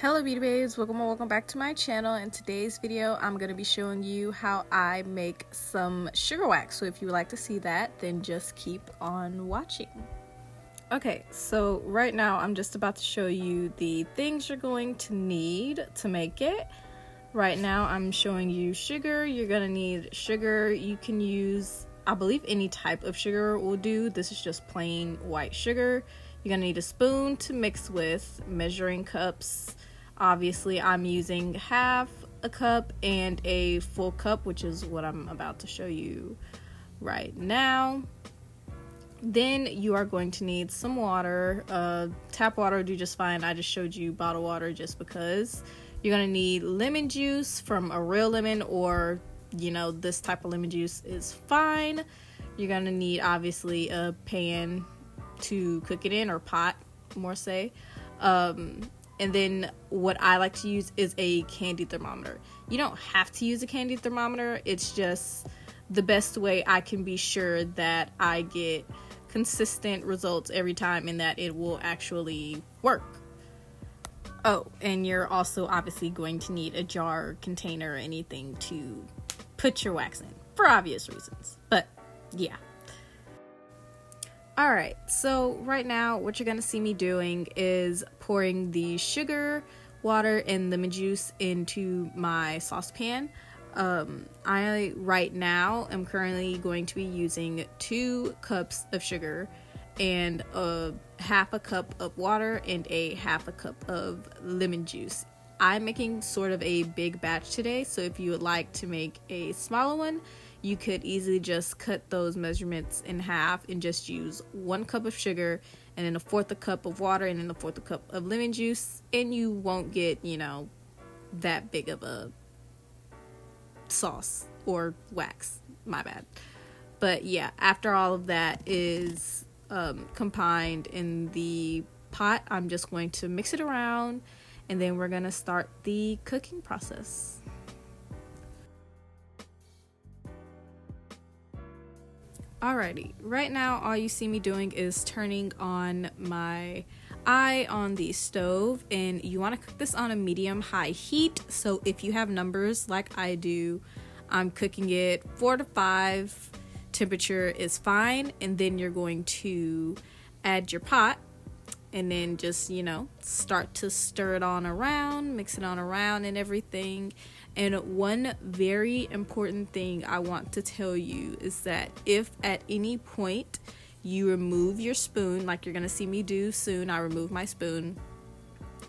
Hello beauty babes, welcome back to my channel. In today's video I'm going to be showing you how I make some sugar wax, so if you would like to see that then just keep on watching. Okay, so right now I'm just about to show you the things you're going to need to make it. Right now I'm showing you sugar. You're going to need sugar. You can use, I believe, any type of sugar will do. This is just plain white sugar. You're going to need a spoon to mix with, measuring cups. Obviously I'm using half a cup and a full cup, which is what I'm about to show you right now. Then you are going to need some water. Tap water will do just fine. I just showed you bottled water just because. You're going to need lemon juice from a real lemon, or this type of lemon juice is fine. You're going to need obviously a pan to cook it in, or pot more say. And then what I like to use is a candy thermometer. You don't have to use a candy thermometer. It's just the best way I can be sure that I get consistent results every time and that it will actually work. Oh, and you're also obviously going to need a jar, container, or anything to put your wax in for obvious reasons. But yeah. Alright, so right now what you're going to see me doing is pouring the sugar, water, and lemon juice into my saucepan. I right now am currently going to be using 2 cups of sugar and half a cup of water and a half a cup of lemon juice. I'm making sort of a big batch today, so if you would like to make a smaller one, you could easily just cut those measurements in half and just use 1 cup of sugar and then 1/4 a cup of water and then 1/4 a cup of lemon juice, and you won't get, that big of a sauce or wax, my bad. But yeah, after all of that is combined in the pot, I'm just going to mix it around and then we're gonna start the cooking process. Alrighty, right now all you see me doing is turning on my eye on the stove, and you want to cook this on a medium-high heat. So if you have numbers like I do, I'm cooking it 4 to 5. Temperature is fine, and then you're going to add your pot and then just start to stir it on around, mix it on around and everything. And one very important thing I want to tell you is that if at any point you remove your spoon, like you're going to see me do soon, I remove my spoon,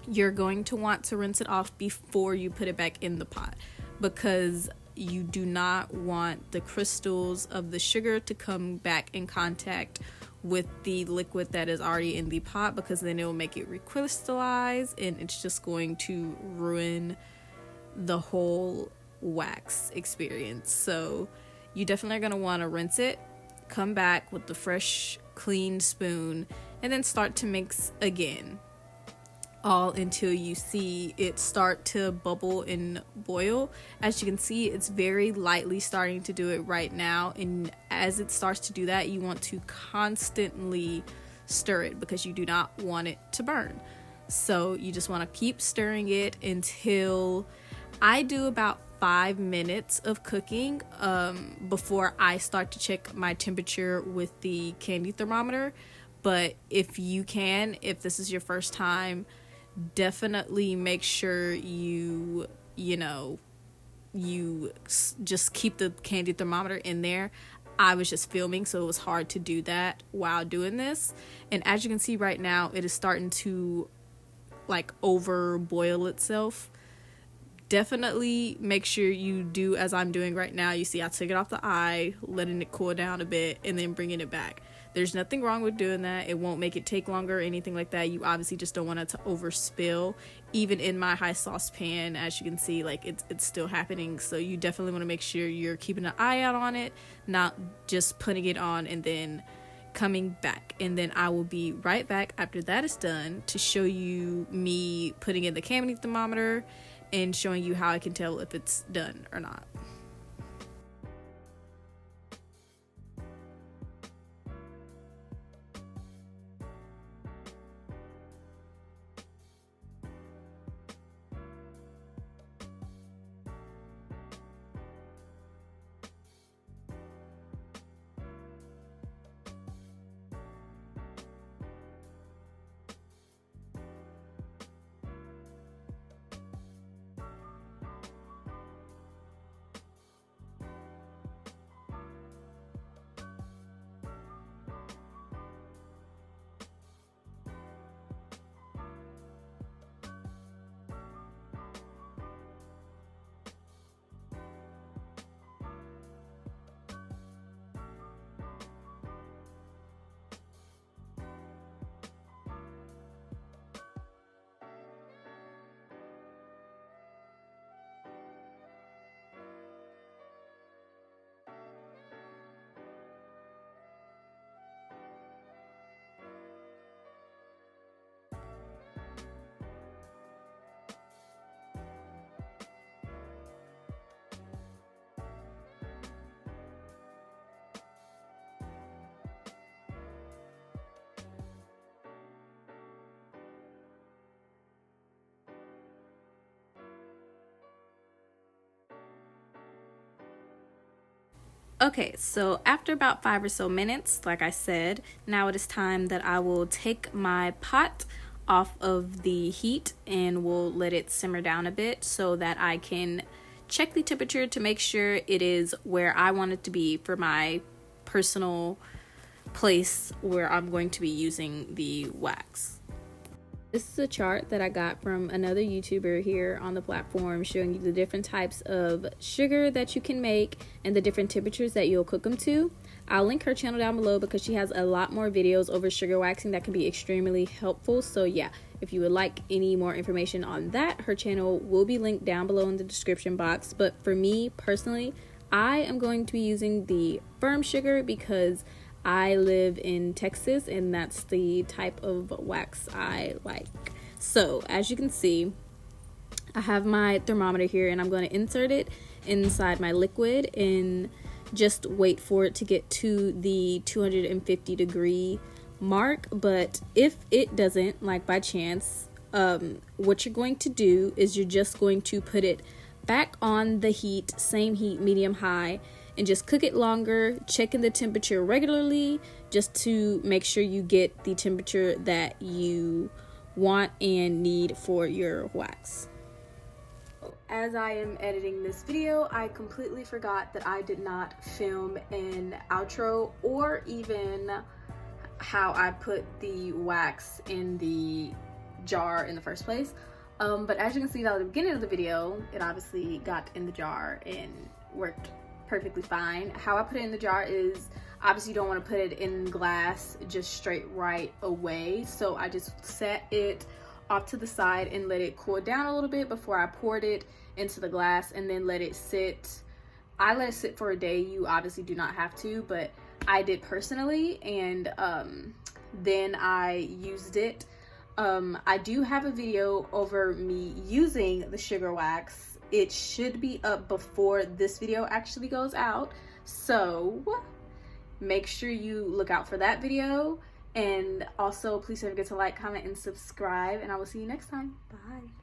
you're going to want to rinse it off before you put it back in the pot, because you do not want the crystals of the sugar to come back in contact with the liquid that is already in the pot, because then it will make it recrystallize and it's just going to ruin the whole wax experience. So you definitely are going to want to rinse it, come back with the fresh clean spoon, and then start to mix again, all until you see it start to bubble and boil. As you can see, it's very lightly starting to do it right now, and as it starts to do that, you want to constantly stir it because you do not want it to burn. So you just want to keep stirring it until I do about 5 minutes of cooking before I start to check my temperature with the candy thermometer. But if this is your first time, definitely make sure you just keep the candy thermometer in there. I was just filming, so it was hard to do that while doing this. And as you can see right now, it is starting to over boil itself. Definitely make sure you do as I'm doing right now. You see I took it off the eye, letting it cool down a bit, and then bringing it back. There's nothing wrong with doing that. It won't make it take longer or anything like that. You obviously just don't want it to overspill. Even in my high saucepan, as you can see, it's still happening. So you definitely want to make sure you're keeping an eye out on it, not just putting it on and then coming back. And then I will be right back after that is done to show you me putting in the candy thermometer and showing you how I can tell if it's done or not. Okay, so after about 5 or so minutes, like I said, now it is time that I will take my pot off of the heat and we'll let it simmer down a bit so that I can check the temperature to make sure it is where I want it to be for my personal place where I'm going to be using the wax. This is a chart that I got from another YouTuber here on the platform showing you the different types of sugar that you can make and the different temperatures that you'll cook them to. I'll link her channel down below because she has a lot more videos over sugar waxing that can be extremely helpful. So yeah, if you would like any more information on that, her channel will be linked down below in the description box. But for me personally, I am going to be using the firm sugar because I live in Texas and that's the type of wax I like. So as you can see, I have my thermometer here and I'm going to insert it inside my liquid and just wait for it to get to the 250 degree mark. But if it doesn't, like by chance, what you're going to do is you're just going to put it back on the heat, same heat, medium high, and just cook it longer, checking the temperature regularly just to make sure you get the temperature that you want and need for your wax. As I am editing this video, I completely forgot that I did not film an outro or even how I put the wax in the jar in the first place. But as you can see at the beginning of the video, it obviously got in the jar and worked perfectly fine. How I put it in the jar is obviously you don't want to put it in glass just straight right away. So I just set it off to the side and let it cool down a little bit before I poured it into the glass and then let it sit. I let it sit for a day. You obviously do not have to, but I did personally, and then I used it. I do have a video over me using the sugar wax. It should be up before this video actually goes out, so make sure you look out for that video. And also please don't forget to like, comment, and subscribe, and I will see you next time. Bye.